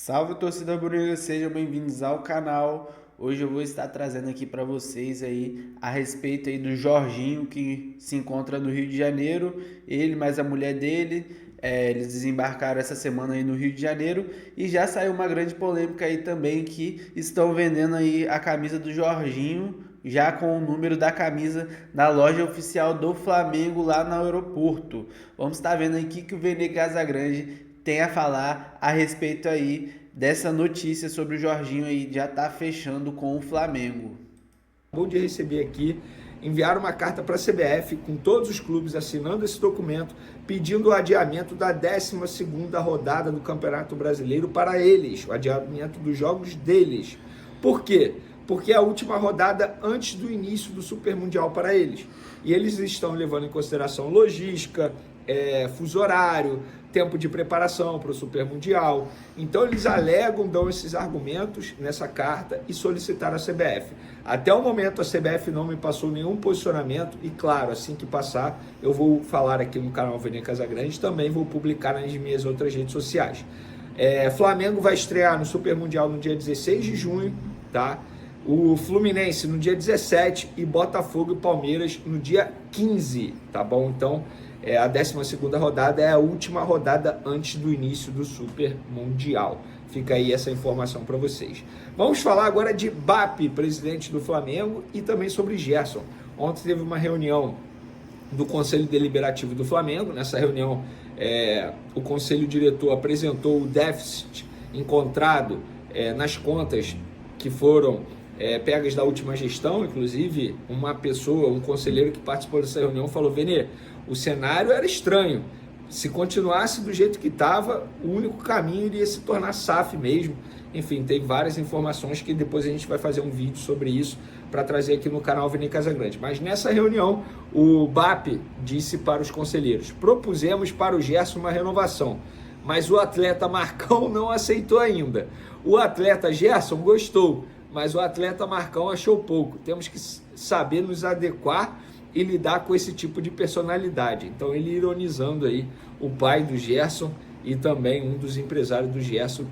Salve, torcida rubro-negra, sejam bem-vindos ao canal. Hoje eu vou estar trazendo aqui para vocês aí a respeito aí do Jorginho, que se encontra no Rio de Janeiro. Ele mais a mulher dele, eles desembarcaram essa semana aí no Rio de Janeiro e já saiu uma grande polêmica aí também que estão vendendo aí a camisa do Jorginho, já com o número da camisa na loja oficial do Flamengo lá no aeroporto. Vamos estar vendo aí o que o Vene Casagrande tem a falar a respeito aí dessa notícia sobre o Jorginho aí já tá fechando com o Flamengo. Acabou de receber aqui, enviaram uma carta para a CBF com todos os clubes assinando esse documento, pedindo o adiamento da 12ª rodada do Campeonato Brasileiro para eles, o adiamento dos jogos deles. Por quê? Porque é a última rodada antes do início do Super Mundial para eles. E eles estão levando em consideração logística, fuso horário, tempo de preparação para o Super Mundial. Então eles alegam, dão esses argumentos nessa carta e solicitaram a CBF. Até o momento a CBF não me passou nenhum posicionamento e claro, assim que passar eu vou falar aqui no canal Vene Casagrande, também vou publicar nas minhas outras redes sociais. Flamengo vai estrear no Super Mundial no dia 16 de junho, tá? O Fluminense no dia 17 e Botafogo e Palmeiras no dia 15, tá bom? Então a 12ª rodada é a última rodada antes do início do Super Mundial. Fica aí essa informação para vocês. Vamos falar agora de BAP, presidente do Flamengo, e também sobre Gerson. Ontem teve uma reunião do Conselho Deliberativo do Flamengo. Nessa reunião, o Conselho Diretor apresentou o déficit encontrado nas contas que foram pegas da última gestão. Inclusive, uma pessoa, um conselheiro que participou dessa reunião falou: Vene, o cenário era estranho. Se continuasse do jeito que estava, o único caminho iria se tornar SAF mesmo. Enfim, tem várias informações que depois a gente vai fazer um vídeo sobre isso para trazer aqui no canal Vene Casagrande. Mas nessa reunião, o BAP disse para os conselheiros: propusemos para o Gerson uma renovação, mas o atleta Marcão não aceitou ainda. O atleta Gerson gostou, mas o atleta Marcão achou pouco. Temos que saber nos adequar e lidar com esse tipo de personalidade. Então ele ironizando aí o pai do Gerson e também um dos empresários do Gerson,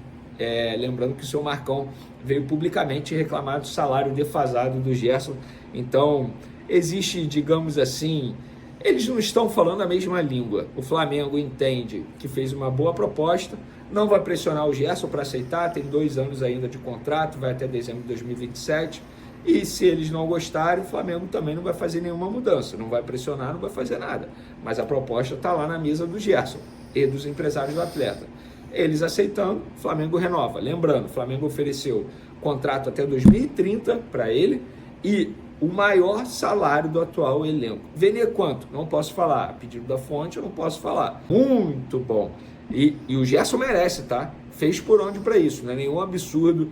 lembrando que o seu Marcão veio publicamente reclamar do salário defasado do Gerson. Então existe, digamos assim, eles não estão falando a mesma língua. O Flamengo entende que fez uma boa proposta, não vai pressionar o Gerson para aceitar, tem 2 anos ainda de contrato, vai até dezembro de 2027, e se eles não gostarem, o Flamengo também não vai fazer nenhuma mudança, não vai pressionar, não vai fazer nada. Mas a proposta está lá na mesa do Gerson e dos empresários do atleta. Eles aceitando, o Flamengo renova. Lembrando, o Flamengo ofereceu contrato até 2030 para ele e o maior salário do atual elenco. Vene quanto? Não posso falar. A pedido da fonte, eu não posso falar. Muito bom. E o Gerson merece, tá? Fez por onde para isso. Não é nenhum absurdo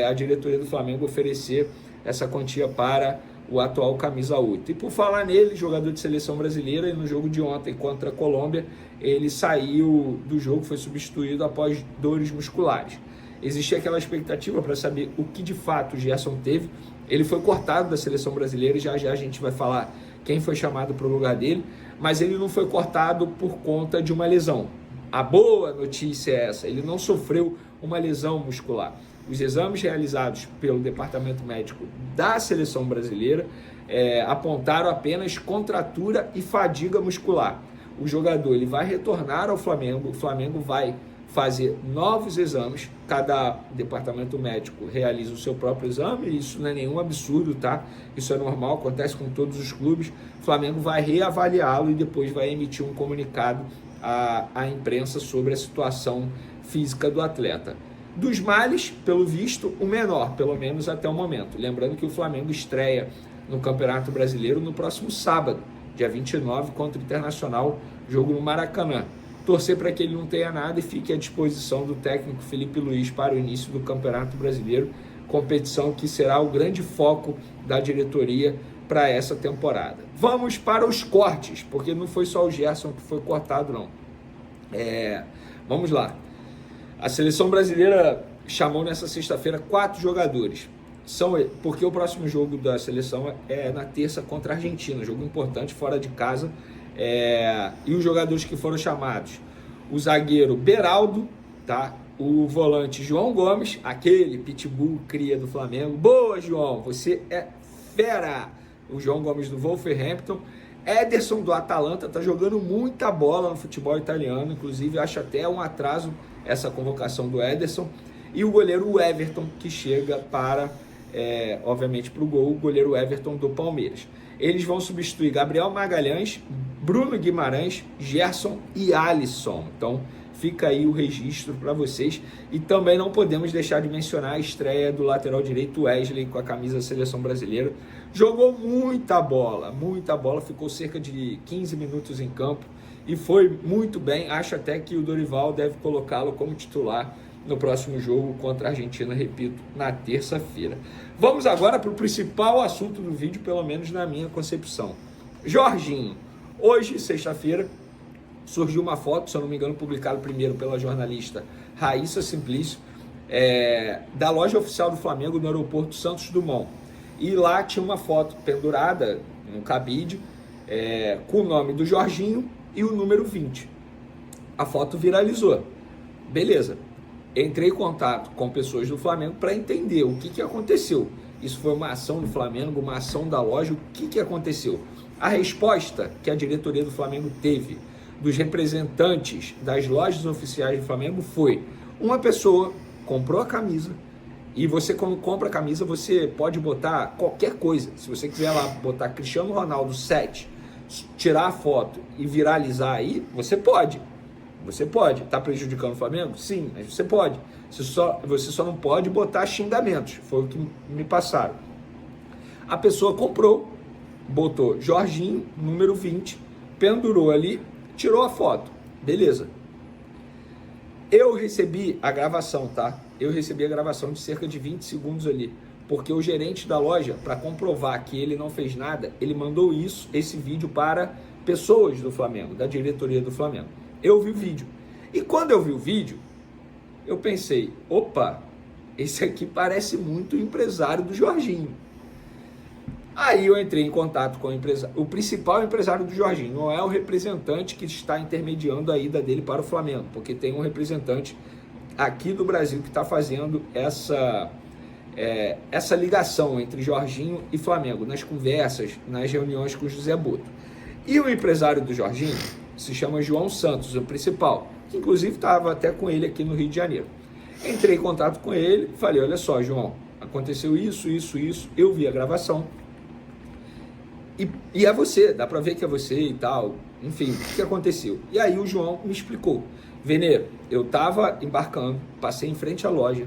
a diretoria do Flamengo oferecer essa quantia para o atual camisa 8. E por falar nele, jogador de seleção brasileira, e no jogo de ontem contra a Colômbia, ele saiu do jogo, foi substituído após dores musculares. Existia aquela expectativa para saber o que de fato o Gerson teve. Ele foi cortado da seleção brasileira, já a gente vai falar quem foi chamado para o lugar dele, mas ele não foi cortado por conta de uma lesão. A boa notícia é essa: ele não sofreu uma lesão muscular. Os exames realizados pelo departamento médico da seleção brasileira apontaram apenas contratura e fadiga muscular. O jogador ele vai retornar ao Flamengo, o Flamengo vai fazer novos exames, cada departamento médico realiza o seu próprio exame, isso não é nenhum absurdo, tá? Isso é normal, acontece com todos os clubes. O Flamengo vai reavaliá-lo e depois vai emitir um comunicado à imprensa sobre a situação física do atleta. Dos males, pelo visto, o menor, pelo menos até o momento. Lembrando que o Flamengo estreia no Campeonato Brasileiro no próximo sábado, dia 29, contra o Internacional, jogo no Maracanã. Torcer para que ele não tenha nada e fique à disposição do técnico Felipe Luiz para o início do Campeonato Brasileiro, competição que será o grande foco da diretoria para essa temporada. Vamos para os cortes, porque não foi só o Gerson que foi cortado, não. Vamos lá. A seleção brasileira chamou nessa sexta-feira 4 jogadores. Porque o próximo jogo da seleção é na terça contra a Argentina, jogo importante, fora de casa. E os jogadores que foram chamados: o zagueiro Beraldo, tá? o volante João Gomes, aquele pitbull cria do Flamengo. Boa, João, você é fera! O João Gomes do Wolverhampton. Ederson do Atalanta tá jogando muita bola no futebol italiano, inclusive acho até um atraso essa convocação do Ederson. E o goleiro Everton, que chega para, obviamente, para o gol, o goleiro Everton do Palmeiras. Eles vão substituir Gabriel Magalhães, Bruno Guimarães, Gerson e Alisson. Então, fica aí o registro para vocês. E também não podemos deixar de mencionar a estreia do lateral direito Wesley com a camisa da Seleção Brasileira. Jogou muita bola, ficou cerca de 15 minutos em campo e foi muito bem. Acho até que o Dorival deve colocá-lo como titular no próximo jogo contra a Argentina, repito, na terça-feira. Vamos agora para o principal assunto do vídeo, pelo menos na minha concepção. Jorginho, hoje, sexta-feira, surgiu uma foto, se eu não me engano, publicada primeiro pela jornalista Raíssa Simplício, da loja oficial do Flamengo no aeroporto Santos Dumont. E lá tinha uma foto pendurada no cabide, com o nome do Jorginho e o número 20. A foto viralizou. Beleza. Entrei em contato com pessoas do Flamengo para entender o que aconteceu. Isso foi uma ação do Flamengo, uma ação da loja, o que aconteceu? A resposta que a diretoria do Flamengo teve dos representantes das lojas oficiais do Flamengo foi: uma pessoa comprou a camisa, e você, quando compra a camisa, você pode botar qualquer coisa. Se você quiser lá botar Cristiano Ronaldo 7, tirar a foto e viralizar aí, você pode. Você pode. Está prejudicando o Flamengo? Sim, mas você pode. Você só não pode botar xingamentos. Foi o que me passaram. A pessoa comprou, botou Jorginho, número 20, pendurou ali, tirou a foto. Beleza. Eu recebi a gravação, tá? Eu recebi a gravação de cerca de 20 segundos ali. Porque o gerente da loja, para comprovar que ele não fez nada, ele mandou esse vídeo para pessoas do Flamengo, da diretoria do Flamengo. Eu vi o vídeo. E quando eu vi o vídeo, eu pensei: opa, esse aqui parece muito o empresário do Jorginho. Aí eu entrei em contato com o principal empresário do Jorginho. Não é o representante que está intermediando a ida dele para o Flamengo, porque tem um representante aqui do Brasil que está fazendo essa ligação entre Jorginho e Flamengo, nas conversas, nas reuniões com o José Boto. E o empresário do Jorginho se chama João Santos, o principal, que inclusive estava até com ele aqui no Rio de Janeiro. Entrei em contato com ele, falei: olha só, João, aconteceu isso, eu vi a gravação, e é você, dá pra ver que é você e tal, enfim, o que aconteceu? E aí o João me explicou: Vene, eu tava embarcando, passei em frente à loja,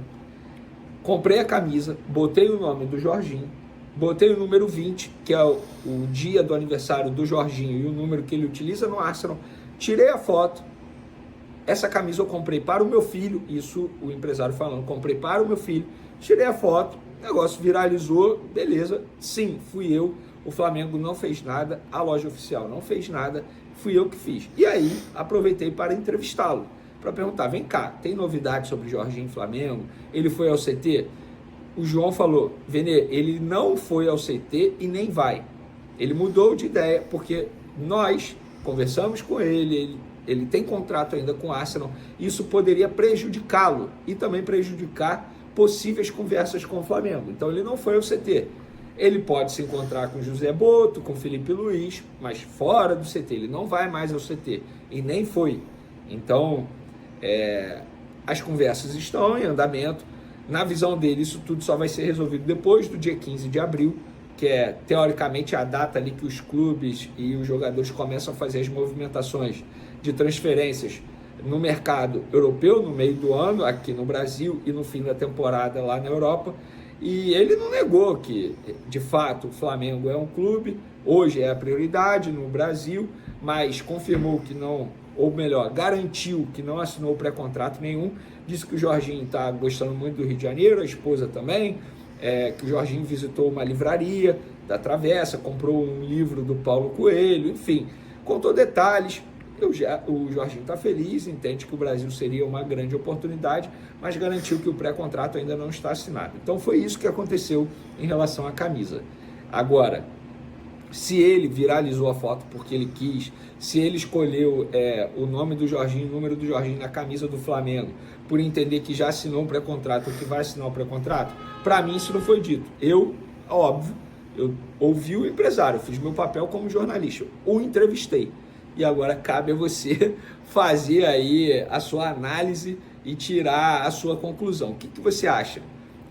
comprei a camisa, botei o nome do Jorginho, botei o número 20, que é o dia do aniversário do Jorginho e o número que ele utiliza no Arsenal, tirei a foto. Essa camisa eu comprei para o meu filho, isso o empresário falando, comprei para o meu filho, tirei a foto, o negócio viralizou, beleza, sim, fui eu, o Flamengo não fez nada, a loja oficial não fez nada, fui eu que fiz. E aí, aproveitei para entrevistá-lo, para perguntar: vem cá, tem novidade sobre Jorginho e Flamengo? Ele foi ao CT? O João falou: Vene, ele não foi ao CT e nem vai. Ele mudou de ideia, porque nós conversamos com ele tem contrato ainda com o Arsenal, isso poderia prejudicá-lo e também prejudicar possíveis conversas com o Flamengo. Então ele não foi ao CT. Ele pode se encontrar com José Boto, com Felipe Luiz, mas fora do CT. Ele não vai mais ao CT e nem foi. Então, as conversas estão em andamento. Na visão dele, isso tudo só vai ser resolvido depois do dia 15 de abril, que é, teoricamente, a data ali que os clubes e os jogadores começam a fazer as movimentações de transferências no mercado europeu, no meio do ano, aqui no Brasil, e no fim da temporada lá na Europa. E ele não negou que, de fato, o Flamengo é um clube, hoje é a prioridade no Brasil, mas confirmou que não, ou melhor, garantiu que não assinou pré-contrato nenhum. Disse que o Jorginho está gostando muito do Rio de Janeiro, a esposa também, que o Jorginho visitou uma livraria da Travessa, comprou um livro do Paulo Coelho, enfim, contou detalhes. O Jorginho está feliz, entende que o Brasil seria uma grande oportunidade, mas garantiu que o pré-contrato ainda não está assinado. Então foi isso que aconteceu em relação à camisa. Agora, se ele viralizou a foto porque ele quis, se ele escolheu o nome do Jorginho, o número do Jorginho na camisa do Flamengo, por entender que já assinou um pré-contrato ou que vai assinar um pré-contrato, para mim isso não foi dito. Óbvio, eu ouvi o empresário, fiz meu papel como jornalista, o entrevistei. E agora cabe a você fazer aí a sua análise e tirar a sua conclusão. O que você acha?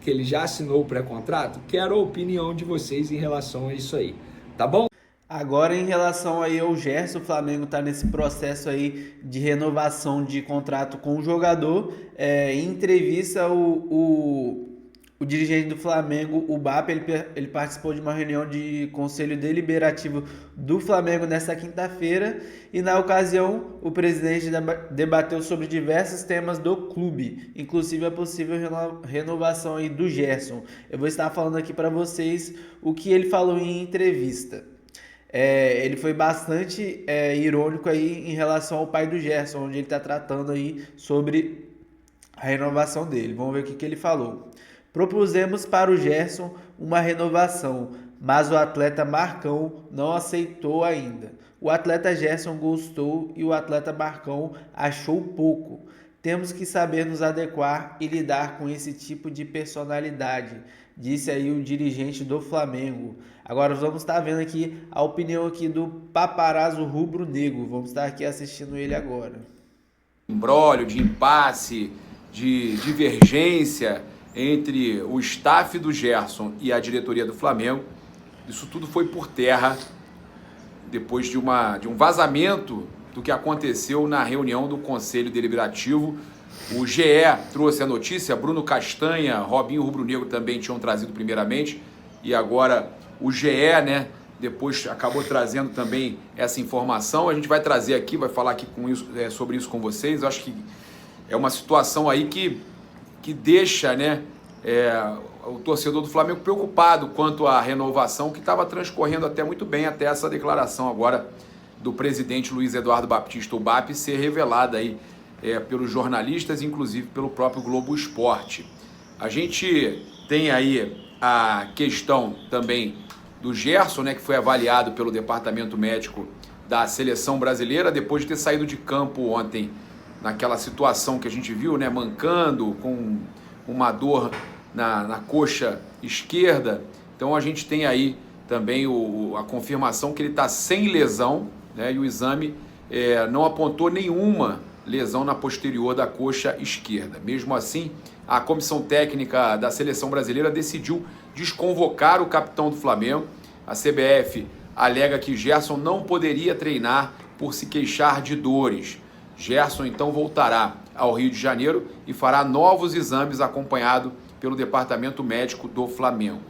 Que ele já assinou o pré-contrato? Quero a opinião de vocês em relação a isso aí, tá bom? Agora, em relação aí ao Gerson, o Flamengo está nesse processo aí de renovação de contrato com o jogador. Em entrevista, o dirigente do Flamengo, o BAP, ele participou de uma reunião de conselho deliberativo do Flamengo nesta quinta-feira e, na ocasião, o presidente debateu sobre diversos temas do clube, inclusive a possível renovação aí do Gerson. Eu vou estar falando aqui para vocês o que ele falou em entrevista. Ele foi bastante irônico aí em relação ao pai do Gerson, onde ele está tratando aí sobre a renovação dele. Vamos ver o que ele falou. Propusemos para o Gerson uma renovação, mas o atleta Marcão não aceitou ainda. O atleta Gerson gostou e o atleta Marcão achou pouco. Temos que saber nos adequar e lidar com esse tipo de personalidade, disse aí o dirigente do Flamengo. Agora vamos estar vendo aqui a opinião aqui do paparazzo rubro-negro. Vamos estar aqui assistindo ele agora. Imbróglio, de impasse, de divergência entre o staff do Gerson e a diretoria do Flamengo. Isso tudo foi por terra depois de um vazamento do que aconteceu na reunião do Conselho Deliberativo. O GE trouxe a notícia, Bruno Castanha, Robinho Rubro-Negro também tinham trazido primeiramente, e agora o GE, depois acabou trazendo também essa informação. A gente vai trazer aqui, vai falar aqui sobre isso com vocês. Eu acho que é uma situação aí que deixa, o torcedor do Flamengo preocupado quanto à renovação, que estava transcorrendo até muito bem, até essa declaração agora do presidente Luiz Eduardo Baptista, o BAP, ser revelada aí pelos jornalistas, inclusive pelo próprio Globo Esporte. A gente tem aí a questão também do Gerson, que foi avaliado pelo departamento médico da seleção brasileira, depois de ter saído de campo ontem, naquela situação que a gente viu, mancando, com uma dor na coxa esquerda. Então a gente tem aí também a confirmação que ele está sem lesão, e o exame não apontou nenhuma lesão na posterior da coxa esquerda. Mesmo assim, a comissão técnica da seleção brasileira decidiu desconvocar o capitão do Flamengo. A CBF alega que Gerson não poderia treinar por se queixar de dores. Gerson então voltará ao Rio de Janeiro e fará novos exames acompanhado pelo departamento médico do Flamengo.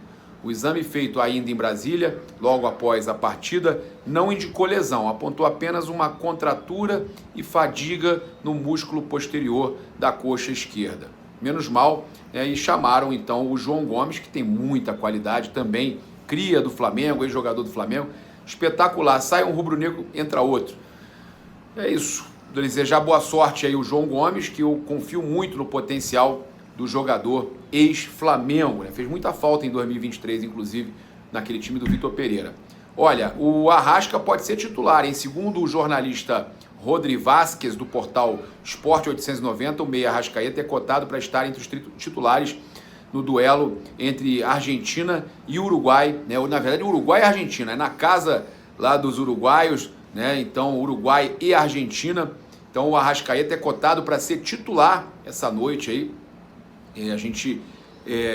O exame feito ainda em Brasília, logo após a partida, não indicou lesão, apontou apenas uma contratura e fadiga no músculo posterior da coxa esquerda. Menos mal, e chamaram então o João Gomes, que tem muita qualidade também, cria do Flamengo, ex-jogador do Flamengo, espetacular. Sai um rubro-negro, entra outro. É isso. Desejar boa sorte aí o João Gomes, que eu confio muito no potencial do jogador ex-Flamengo, Fez muita falta em 2023, inclusive, naquele time do Vitor Pereira. Olha, o Arrasca pode ser titular, segundo o jornalista Rodri Vasquez, do portal Esporte 890, o meia Arrascaeta é cotado para estar entre os titulares no duelo entre Argentina e Uruguai, Na verdade, Uruguai e Argentina, na casa lá dos uruguaios, Então, Uruguai e Argentina. Então, o Arrascaeta é cotado para ser titular essa noite aí. A gente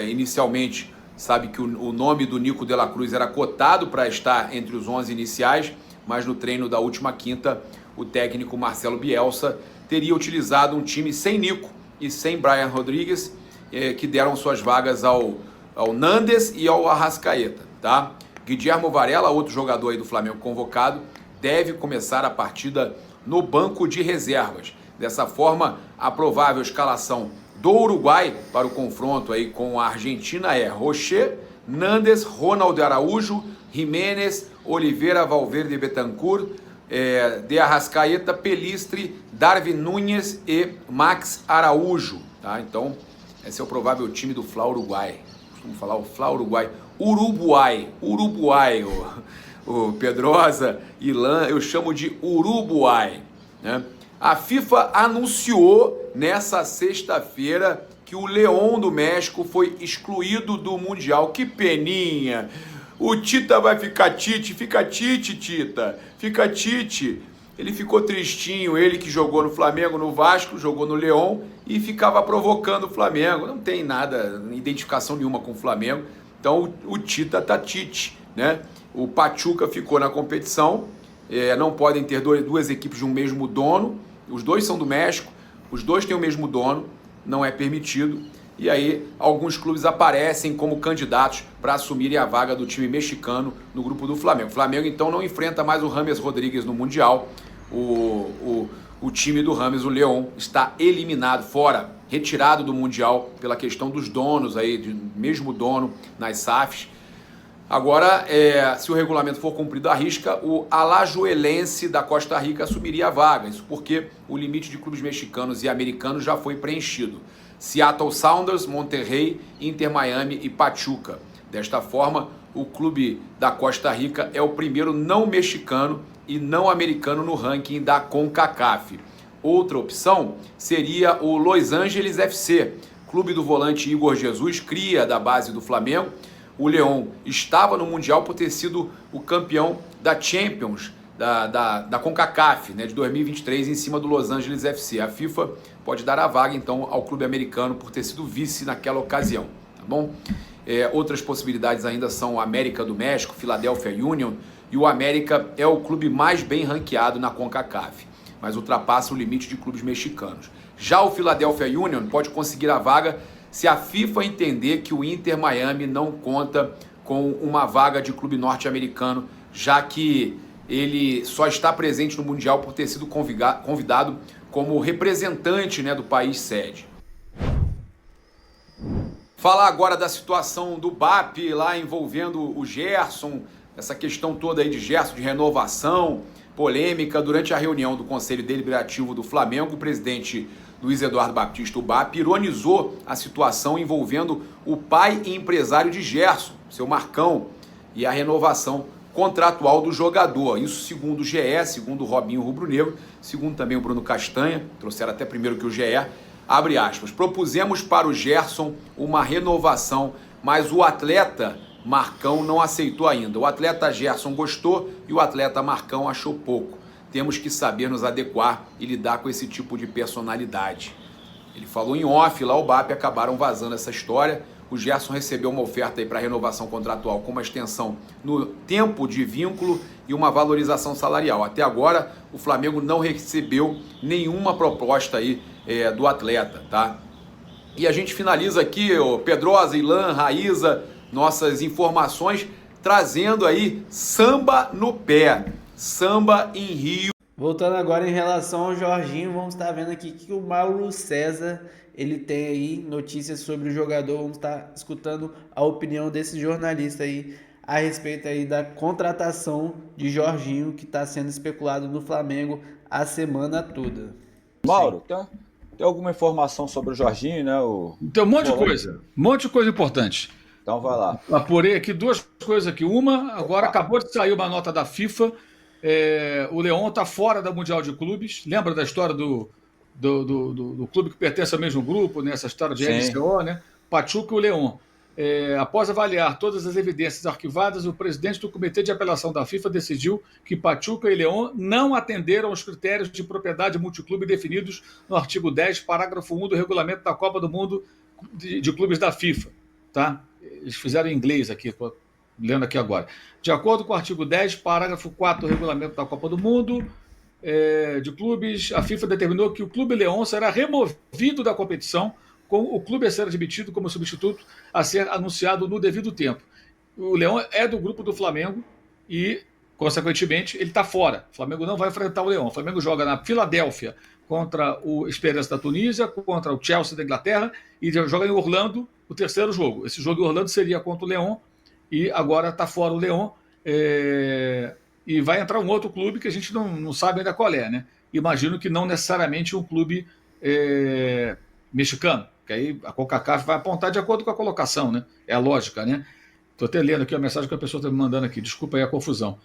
inicialmente sabe que o nome do Nico de la Cruz era cotado para estar entre os 11 iniciais, mas no treino da última quinta, o técnico Marcelo Bielsa teria utilizado um time sem Nico e sem Brian Rodrigues, que deram suas vagas ao Nandes e ao Arrascaeta, tá? Guilherme Varela, outro jogador aí do Flamengo convocado, deve começar a partida no banco de reservas. Dessa forma, a provável escalação do Uruguai para o confronto aí com a Argentina é Rocher, Nandes, Ronald Araújo, Jiménez, Oliveira, Valverde, Betancur, de Arrascaeta, Pelistri, Darwin Núñez e Max Araújo, tá? Então, esse é o provável time do Fla Uruguai. Costumo falar o Fla Uruguai. Uruguai, o Pedrosa, Ilan, eu chamo de Uruguai, né? A FIFA anunciou nessa sexta-feira que o Leão do México foi excluído do Mundial. Que peninha! O Tita vai ficar Tite, fica Tite, Tita, fica Tite. Ele ficou tristinho, ele que jogou no Flamengo, no Vasco, jogou no Leão e ficava provocando o Flamengo. Não tem nada, identificação nenhuma com o Flamengo. Então o Tita tá Tite, né? O Pachuca ficou na competição, não podem ter duas equipes de um mesmo dono. Os dois são do México, os dois têm o mesmo dono, não é permitido. E aí alguns clubes aparecem como candidatos para assumirem a vaga do time mexicano no grupo do Flamengo. O Flamengo então não enfrenta mais o James Rodrigues no Mundial. O time do James, o Leão, está eliminado, fora, retirado do Mundial pela questão dos donos aí, do mesmo dono nas SAFs. Agora, se o regulamento for cumprido à risca, o Alajuelense da Costa Rica assumiria a vaga. Isso porque o limite de clubes mexicanos e americanos já foi preenchido. Seattle Sounders, Monterrey, Inter Miami e Pachuca. Desta forma, o clube da Costa Rica é o primeiro não mexicano e não americano no ranking da CONCACAF. Outra opção seria o Los Angeles FC, clube do volante Igor Jesus, cria da base do Flamengo. O Leão estava no Mundial por ter sido o campeão da Champions, da CONCACAF, né, de 2023, em cima do Los Angeles FC. A FIFA pode dar a vaga, então, ao clube americano por ter sido vice naquela ocasião, tá bom? Outras possibilidades ainda são o América do México, Philadelphia Union, e o América é o clube mais bem ranqueado na CONCACAF, mas ultrapassa o limite de clubes mexicanos. Já o Philadelphia Union pode conseguir a vaga se a FIFA entender que o Inter Miami não conta com uma vaga de clube norte-americano, já que ele só está presente no Mundial por ter sido convidado como representante, né, do país sede. Falar agora da situação do BAP lá envolvendo o Gerson, essa questão toda aí de Gerson, de renovação, polêmica. Durante a reunião do Conselho Deliberativo do Flamengo, o presidente Luiz Eduardo Baptista, o BAP, ironizou a situação envolvendo o pai e empresário de Gerson, seu Marcão, e a renovação contratual do jogador. Isso segundo o GE, segundo o Robinho Rubro-Negro, segundo também o Bruno Castanha, trouxeram até primeiro que o GE, abre aspas, propusemos para o Gerson uma renovação, mas o atleta Marcão não aceitou ainda. O atleta Gerson gostou e o atleta Marcão achou pouco. Temos que saber nos adequar e lidar com esse tipo de personalidade. Ele falou em off, lá o BAP acabaram vazando essa história. O Gerson recebeu uma oferta aí para renovação contratual com uma extensão no tempo de vínculo e uma valorização salarial. Até agora, o Flamengo não recebeu nenhuma proposta aí do atleta, tá? E a gente finaliza aqui, Pedrosa, Ilan, Raíza, nossas informações, trazendo aí samba no pé. Samba em Rio. Voltando agora em relação ao Jorginho, vamos estar vendo aqui que o Mauro César, ele tem aí notícias sobre o jogador. Vamos estar escutando a opinião desse jornalista aí a respeito aí da contratação de Jorginho, que está sendo especulado no Flamengo a semana toda. Mauro, tem alguma informação sobre o Jorginho, né? Tem um monte de coisa importante. Então vai lá. Apurei aqui duas coisas aqui. Uma, agora acabou de sair uma nota da FIFA. O Leão está fora da Mundial de Clubes. Lembra da história do clube que pertence ao mesmo grupo, né? Essa história de LCO, né? Pachuca e o Leão. Após avaliar todas as evidências arquivadas, o presidente do Comitê de Apelação da FIFA decidiu que Pachuca e Leão não atenderam aos critérios de propriedade multiclube definidos no artigo 10, parágrafo 1 do regulamento da Copa do Mundo de clubes da FIFA. Tá? Eles fizeram em inglês aqui, estou lendo aqui agora. De acordo com o artigo 10, parágrafo 4 do regulamento da Copa do Mundo de clubes, a FIFA determinou que o Clube Leão será removido da competição, com o clube a ser admitido como substituto a ser anunciado no devido tempo. O Leão é do grupo do Flamengo e, consequentemente, ele está fora. O Flamengo não vai enfrentar o Leão. O Flamengo joga na Filadélfia contra o Esperance da Tunísia, contra o Chelsea da Inglaterra e joga em Orlando o terceiro jogo. Esse jogo em Orlando seria contra o Leão e agora está fora o Leão e vai entrar um outro clube que a gente não sabe ainda qual é, né? Imagino que não necessariamente um clube mexicano, que aí a CONCACAF vai apontar de acordo com a colocação, né? É a lógica, né? Estou até lendo aqui a mensagem que a pessoa está me mandando aqui, desculpa aí a confusão.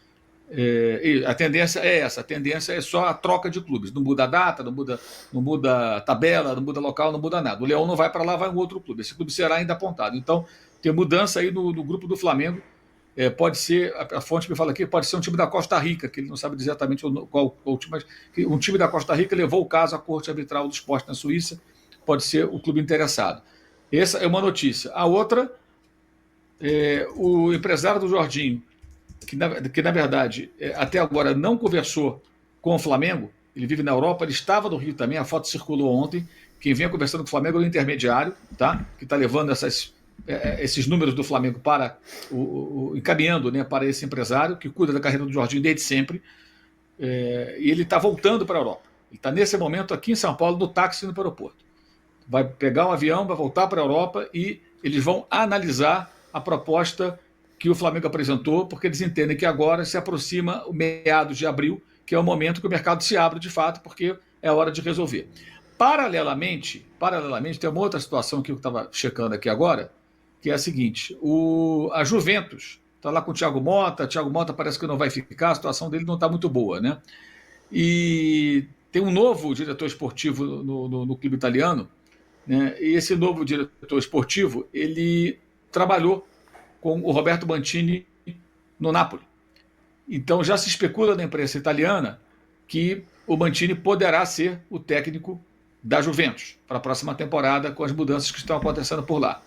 E a tendência é essa, a tendência é só a troca de clubes. Não muda a data, não muda a tabela, não muda local, não muda nada. O Leão não vai para lá, vai um outro clube. Esse clube será ainda apontado. Então, tem mudança aí no grupo do Flamengo. Pode ser, a fonte me fala aqui, pode ser um time da Costa Rica, que ele não sabe dizer exatamente qual o time, mas que um time da Costa Rica levou o caso à Corte Arbitral do Esporte na Suíça, pode ser o clube interessado. Essa é uma notícia. A outra, o empresário do Jorginho, que na verdade até agora não conversou com o Flamengo, ele vive na Europa, ele estava no Rio também, a foto circulou ontem, quem vinha conversando com o Flamengo é o intermediário, tá? Que está levando esses números do Flamengo para encaminhando, né, para esse empresário que cuida da carreira do Jorginho desde sempre, e ele está voltando para a Europa. Ele está nesse momento aqui em São Paulo no táxi indo para o aeroporto. Vai pegar um avião, vai voltar para a Europa e eles vão analisar a proposta que o Flamengo apresentou, porque eles entendem que agora se aproxima o meados de abril, que é o momento que o mercado se abre de fato, porque é hora de resolver. Paralelamente, tem uma outra situação que eu estava checando aqui agora, que é a seguinte: a Juventus está lá com o Thiago Motta parece que não vai ficar, a situação dele não está muito boa, né? E tem um novo diretor esportivo no clube italiano, né? E esse novo diretor esportivo, ele trabalhou com o Roberto Mantini no Napoli. Então já se especula na imprensa italiana que o Mantini poderá ser o técnico da Juventus para a próxima temporada, com as mudanças que estão acontecendo por lá.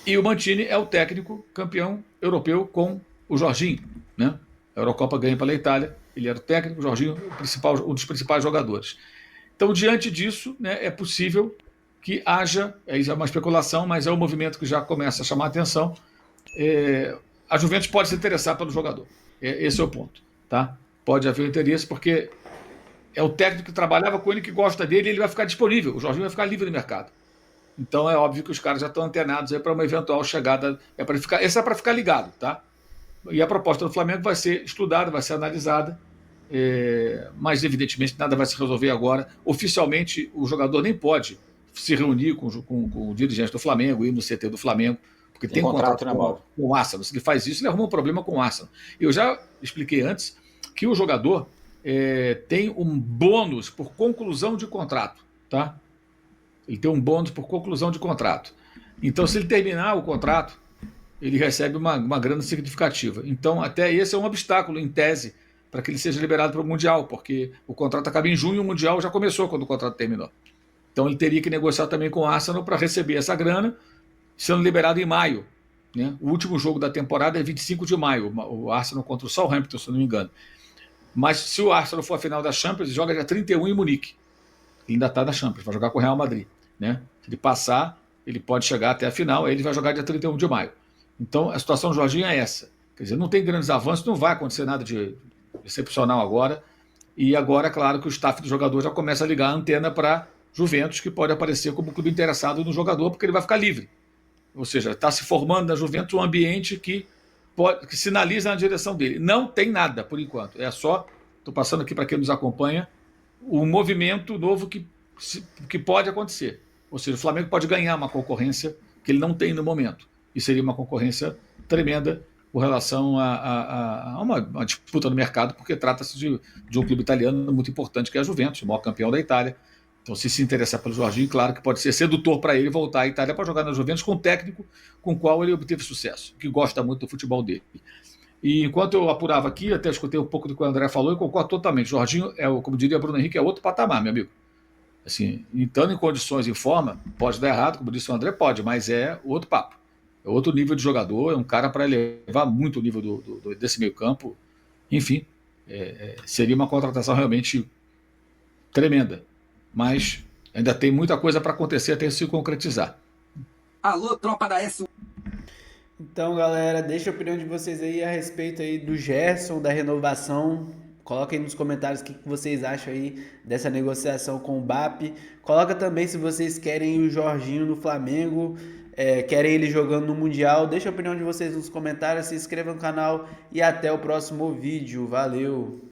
E o Mantini é o técnico campeão europeu com o Jorginho, né? A Eurocopa ganha pela Itália, ele era o técnico, o Jorginho um dos principais jogadores. Então, diante disso, né, é possível que haja, aí já é uma especulação, mas é um movimento que já começa a chamar a atenção. A Juventus pode se interessar pelo jogador. Esse é o ponto, tá? Pode haver interesse, porque é o técnico que trabalhava com ele, que gosta dele, e ele vai ficar disponível, o Jorginho vai ficar livre no mercado. Então é óbvio que os caras já estão antenados para uma eventual chegada. Essa é para ficar ligado, tá? E a proposta do Flamengo vai ser estudada, vai ser analisada, mas evidentemente nada vai se resolver agora. Oficialmente, o jogador nem pode se reunir com o dirigente do Flamengo, ir no CT do Flamengo, porque tem contrato com o Arsenal. Se ele faz isso, ele arruma um problema com o Arsenal. Eu já expliquei antes que o jogador tem um bônus por conclusão de contrato, tá? Ele tem um bônus por conclusão de contrato. Então, se ele terminar o contrato, ele recebe uma grana significativa. Então, até esse é um obstáculo, em tese, para que ele seja liberado para o Mundial, porque o contrato acaba em junho e o Mundial já começou quando o contrato terminou. Então, ele teria que negociar também com o Arsenal para receber essa grana, sendo liberado em maio, né? O último jogo da temporada é 25 de maio, o Arsenal contra o Southampton, se não me engano. Mas se o Arsenal for a final da Champions, ele joga dia 31 em Munique. Ele ainda está na Champions, vai jogar com o Real Madrid, né? Se ele passar, ele pode chegar até a final, aí ele vai jogar dia 31 de maio. Então, a situação do Jorginho é essa. Quer dizer, não tem grandes avanços, não vai acontecer nada de excepcional agora. E agora, claro, que o staff do jogador já começa a ligar a antena para Juventus, que pode aparecer como clube interessado no jogador, porque ele vai ficar livre. Ou seja, está se formando na Juventus um ambiente que sinaliza na direção dele. Não tem nada, por enquanto. É só, estou passando aqui para quem nos acompanha, um movimento novo que pode acontecer. Ou seja, o Flamengo pode ganhar uma concorrência que ele não tem no momento. E seria uma concorrência tremenda com relação a uma disputa no mercado, porque trata-se de um clube italiano muito importante, que é a Juventus, o maior campeão da Itália. Então, se interessar pelo Jorginho, claro que pode ser sedutor para ele voltar à Itália para jogar na Juventus com um técnico com o qual ele obteve sucesso, que gosta muito do futebol dele. E enquanto eu apurava aqui, até escutei um pouco do que o André falou, e concordo totalmente. Jorginho, como diria Bruno Henrique, é outro patamar, meu amigo. Assim, estando em condições, em forma, pode dar errado, como disse o André, pode, mas é outro papo. É outro nível de jogador, é um cara para elevar muito o nível desse meio campo. Enfim, seria uma contratação realmente tremenda. Mas ainda tem muita coisa para acontecer até se concretizar. Alô, tropa da S. Então, galera, deixa a opinião de vocês aí a respeito aí do Gerson, da renovação. Coloca aí nos comentários o que vocês acham aí dessa negociação com o BAP. Coloca também se vocês querem o Jorginho no Flamengo, querem ele jogando no Mundial. Deixa a opinião de vocês nos comentários, se inscreva no canal e até o próximo vídeo. Valeu!